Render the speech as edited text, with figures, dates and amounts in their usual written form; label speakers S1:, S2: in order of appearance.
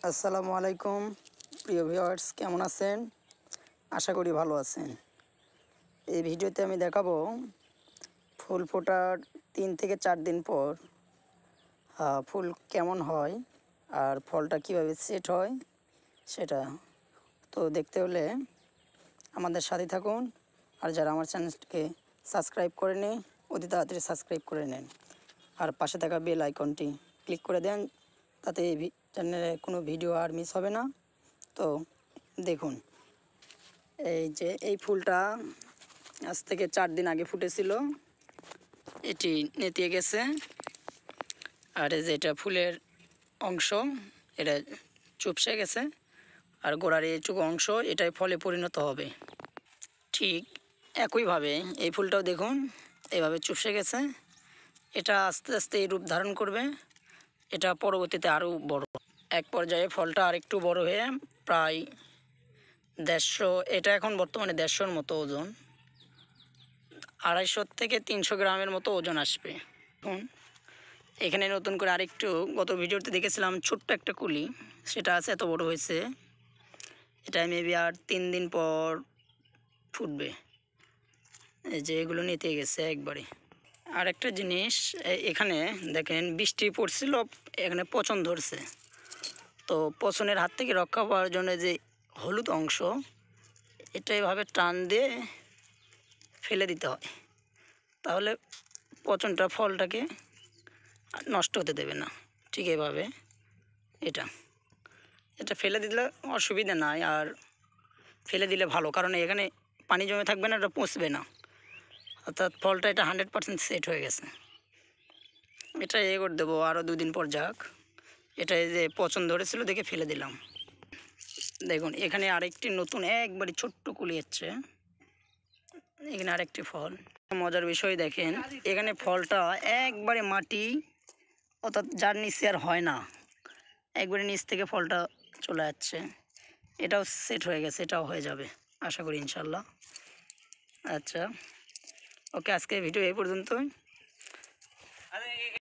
S1: আসসালামু আলাইকুম প্রিয় ভিউয়ার্স, কেমন আছেন? আশা করি ভালো আছেন। এই ভিডিওতে আমি দেখাবো ফুল ফোটার 3 থেকে 4 দিন পর ফুল কেমন হয় আর ফলটা কিভাবে সেট হয় সেটা। তো দেখতে হলে আমাদের সাথে থাকুন, আর যারা আমার চ্যানেলটিকে সাবস্ক্রাইব করেনি অতি তাড়াতাড়ি সাবস্ক্রাইব করে নেন, আর পাশে থাকা বেল আইকনটি ক্লিক করে দেন, তাতে এই চ্যানেলে কোনো ভিডিও আর মিস হবে না। তো দেখুন, এই যে এই ফুলটা আজ থেকে 4 দিন আগে ফুটেছিল, এটি নেতিয়ে গেছে। আর এই যে এটা ফুলের অংশ, এটা চুপসে গেছে, আর গোড়ার এইটুকু অংশ এটাই ফলে পরিণত হবে। ঠিক একইভাবে এই ফুলটাও দেখুন, এইভাবে চুপসে গেছে। এটা আস্তে আস্তে এই রূপ ধারণ করবে, এটা পরবর্তীতে আরও বড়। এক পর্যায়ে ফলটা আরেকটু বড় হয়ে প্রায় 150, এটা এখন বর্তমানে 150-র মতো ওজন, 250 থেকে 300 গ্রামের মতো ওজন আসবে। এখন এখানে নতুন করে আরেকটু, গত ভিডিওতে দেখেছিলাম ছোট্ট একটা কুলি, সেটা আছে এত বড় হয়েছে। এটা মেবি আর 3 দিন পর ফুটবে। এই যে এগুলো নিতে গেছে একবারে। আর একটা জিনিস, এখানে দেখেন বৃষ্টি পড়ছিল, এখানে পচন ধরছে। তো পচনের হাত থেকে রক্ষা পাওয়ার জন্য যে হলুদ অংশ, এটা এভাবে টান দিয়ে ফেলে দিতে হয়, তাহলে পচনটা ফলটাকে নষ্ট হতে দেবে না। ঠিক এভাবে এটা এটা ফেলে দিলে অসুবিধা নাই, আর ফেলে দিলে ভালো, কারণ এখানে পানি জমে থাকবে না, এটা পচবে না, অর্থাৎ ফলটা এটা 100% সেট হয়ে গেছে। এটা করে দেবো আরও 2 দিন পর যাক। এটা এই যে পচন ধরেছিল দেখে ফেলে দিলাম। দেখুন এখানে আরেকটি নতুন একবারে ছোট্ট কুলি হচ্ছে, এখানে আরেকটি ফল। মজার বিষয় দেখেন, এখানে ফলটা একবারে মাটি, অর্থাৎ যার নিচে আর হয় না, একবারে নিচ থেকে ফলটা চলে যাচ্ছে। এটাও সেট হয়ে গেছে, এটাও হয়ে যাবে আশা করি ইনশাল্লাহ। আচ্ছা, ওকে, আজকে ভিডিও এই পর্যন্তই।